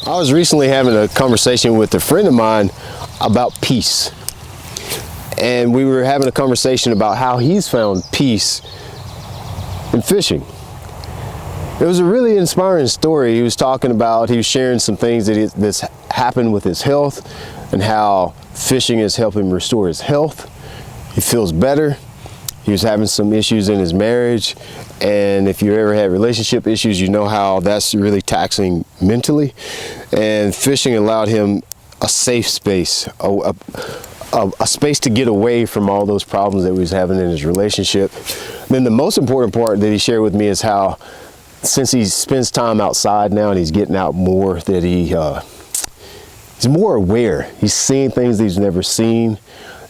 I was recently having a conversation with a friend of mine about peace. And we were having a conversation about how he's found peace in fishing. It was a really inspiring story. He was talking about, he was sharing some things that's happened with his health and how fishing has helped him restore his health. He feels better. He was having some issues in his marriage, and if you ever had relationship issues, you know how that's really taxing mentally. And fishing allowed him a safe space, a space to get away from all those problems that he was having in his relationship. Then the most important part that he shared with me is how, since he spends time outside now and he's getting out more, that he's more aware. He's seeing things that he's never seen.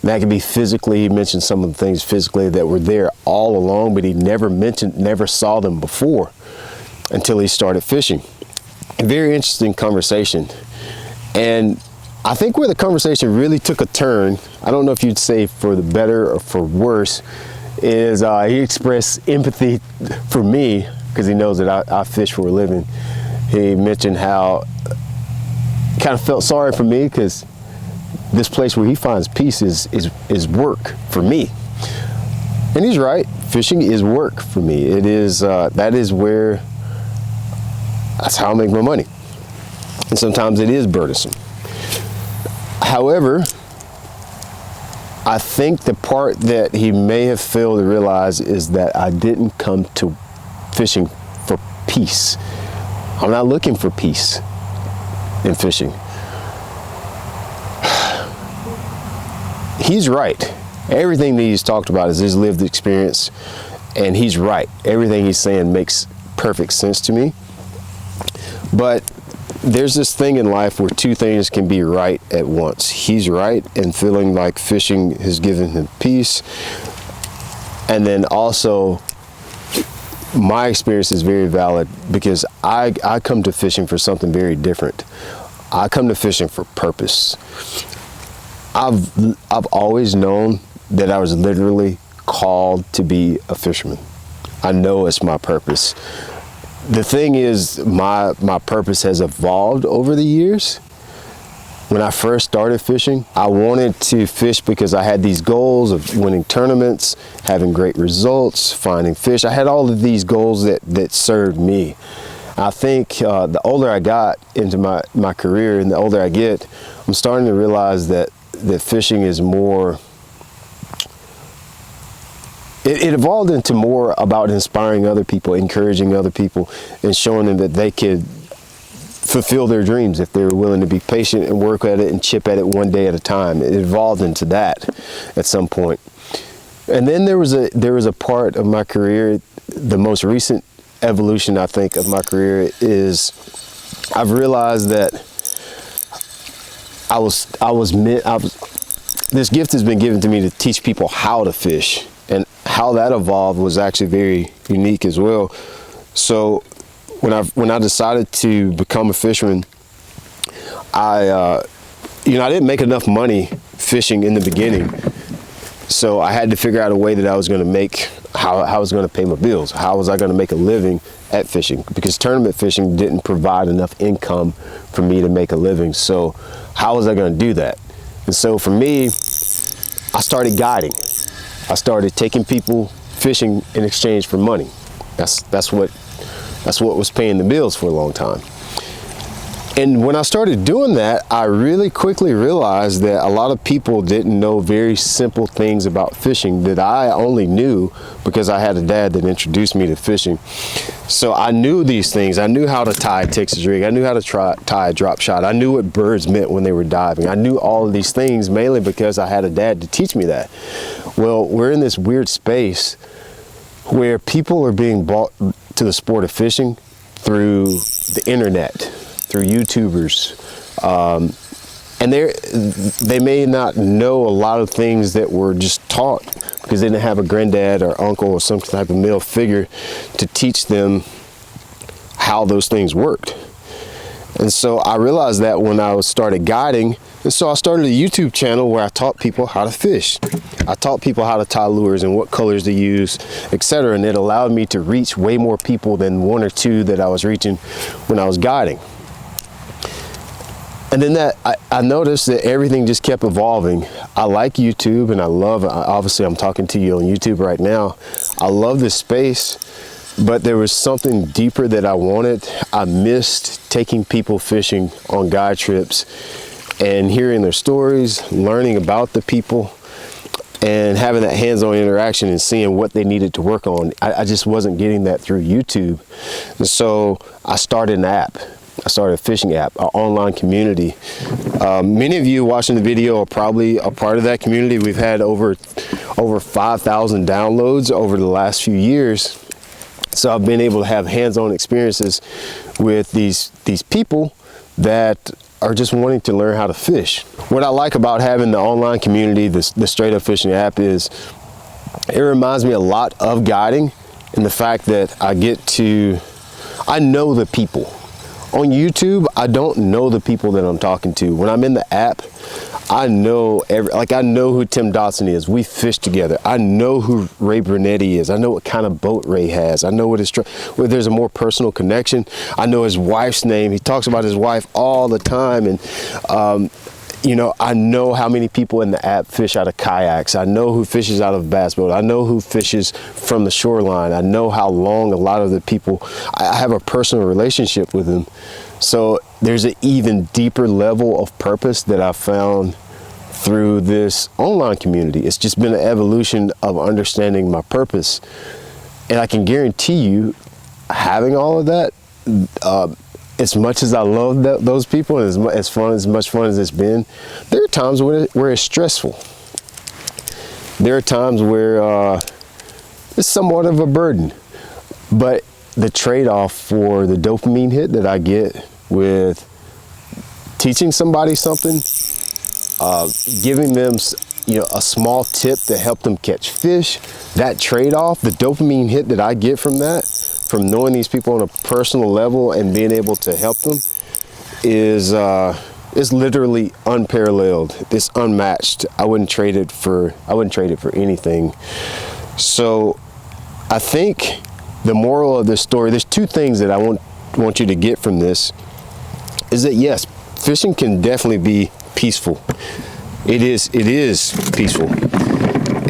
And that can be physically. He mentioned some of the things physically that were there all along, but he never saw them before until he started fishing. A very interesting conversation. And I think where the conversation really took a turn, I don't know if you'd say for the better or for worse, is he expressed empathy for me because he knows that I fish for a living. He mentioned how he kind of felt sorry for me because this place where he finds peace is work for me. And he's right. Fishing is work for me. It is, that's how I make my money. And sometimes it is burdensome. However, I think the part that he may have failed to realize is that I didn't come to fishing for peace. I'm not looking for peace in fishing. He's right. Everything that he's talked about is his lived experience, and he's right. Everything he's saying makes perfect sense to me. But there's this thing in life where two things can be right at once. He's right in feeling like fishing has given him peace, and then also my experience is very valid because I come to fishing for something very different. I come to fishing for purpose. I've always known that I was literally called to be a fisherman. I know it's my purpose. The thing is, my purpose has evolved over the years. When I first started fishing, I wanted to fish because I had these goals of winning tournaments, having great results, finding fish. I had all of these goals that served me. I think the older I got into my career and the older I get, I'm starting to realize that fishing is more, it evolved into more about inspiring other people, encouraging other people, and showing them that they could fulfill their dreams if they were willing to be patient and work at it and chip at it one day at a time. It evolved into that at some point. And then there was a part of my career, the most recent evolution I think of my career is I've realized that this gift has been given to me to teach people how to fish, and how that evolved was actually very unique as well. So when I decided to become a fisherman, I didn't make enough money fishing in the beginning, so I had to figure out a way that I was going to make, how I was going to pay my bills. How was I going to make a living at fishing? Because tournament fishing didn't provide enough income for me to make a living. So how was I going to do that? And so for me, I started guiding. I started taking people fishing in exchange for money. That's what was paying the bills for a long time. And when I started doing that, I really quickly realized that a lot of people didn't know very simple things about fishing that I only knew because I had a dad that introduced me to fishing. So I knew these things. I knew how to tie a Texas rig. I knew how to tie a drop shot. I knew what birds meant when they were diving. I knew all of these things mainly because I had a dad to teach me that. Well, we're in this weird space where people are being brought to the sport of fishing through the internet, through YouTubers, and they may not know a lot of things that were just taught because they didn't have a granddad or uncle or some type of male figure to teach them how those things worked. And so I realized that when I started guiding, and so I started a YouTube channel where I taught people how to fish. I taught people how to tie lures and what colors to use, etc. And it allowed me to reach way more people than one or two that I was reaching when I was guiding. And then I noticed that everything just kept evolving. I like YouTube, and obviously I'm talking to you on YouTube right now. I love this space, but there was something deeper that I wanted. I missed taking people fishing on guide trips and hearing their stories, learning about the people, and having that hands-on interaction and seeing what they needed to work on. I just wasn't getting that through YouTube. And so I started an app. I started a fishing app, an online community. Many of you watching the video are probably a part of that community. We've had over 5,000 downloads over the last few years. So I've been able to have hands-on experiences with these people that are just wanting to learn how to fish. What I like about having the online community, the Straight Up Fishing app, is it reminds me a lot of guiding, in the fact that I know the people. On YouTube, I don't know the people that I'm talking to. When I'm in the app, I know I know who Tim Dotson is. We fish together. I know who Ray Brunetti is. I know what kind of boat Ray has. I know where there's a more personal connection. I know his wife's name. He talks about his wife all the time. And you know, I know how many people in the app fish out of kayaks. I know who fishes out of bass boat. I know who fishes from the shoreline. I know how long a lot of the people, I have a personal relationship with them. So there's an even deeper level of purpose that I found through this online community. It's just been an evolution of understanding my purpose. And I can guarantee you, having all of that, as much as I love those people, and as much fun as it's been, there are times where it's stressful. There are times where it's somewhat of a burden. But the trade-off for the dopamine hit that I get with teaching somebody something, giving them a small tip to help them catch fish, that trade-off, the dopamine hit that I get from that, from knowing these people on a personal level and being able to help them, is literally unparalleled. It's unmatched. I wouldn't trade it for anything. So I think the moral of this story, there's two things that I want you to get from this, is that yes, fishing can definitely be peaceful. It is peaceful.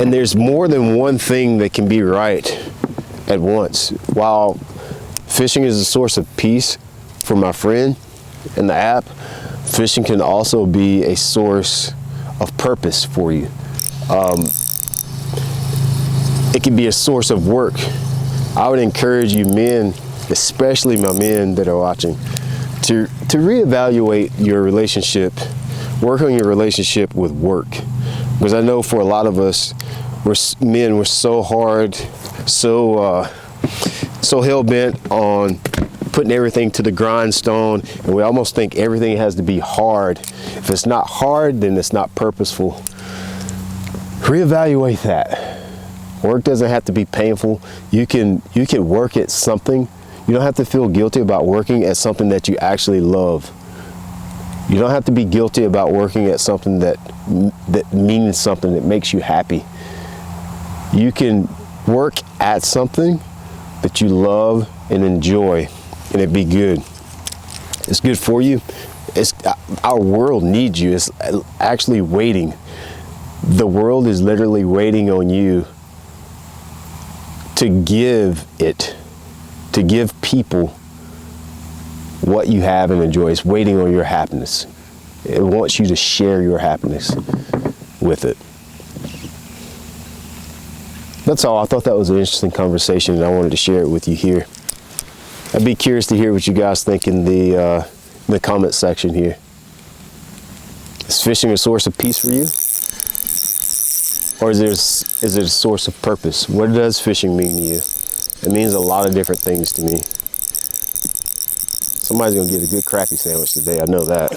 And there's more than one thing that can be right at once. While fishing is a source of peace for my friend in the app, fishing can also be a source of purpose for you. It can be a source of work. I would encourage you men, especially my men that are watching, to reevaluate your relationship, work on your relationship with work. Because I know for a lot of us, we're so hard, so hell-bent on putting everything to the grindstone, and we almost think everything has to be hard. If it's not hard, then it's not purposeful. Reevaluate that. Work doesn't have to be painful. You can work at something. You don't have to feel guilty about working at something that you actually love. You don't have to be guilty about working at something that means something, that makes you happy. You can work at something that you love and enjoy, and it be good. It's good for you. Our world needs you. It's actually waiting. The world is literally waiting on you to give people what you have and enjoy. It's waiting on your happiness. It wants you to share your happiness with it. That's all. I thought that was an interesting conversation, and I wanted to share it with you here. I'd be curious to hear what you guys think in the comment section here. Is fishing a source of peace for you? Or is it a source of purpose? What does fishing mean to you? It means a lot of different things to me. Somebody's gonna get a good crappie sandwich today, I know that.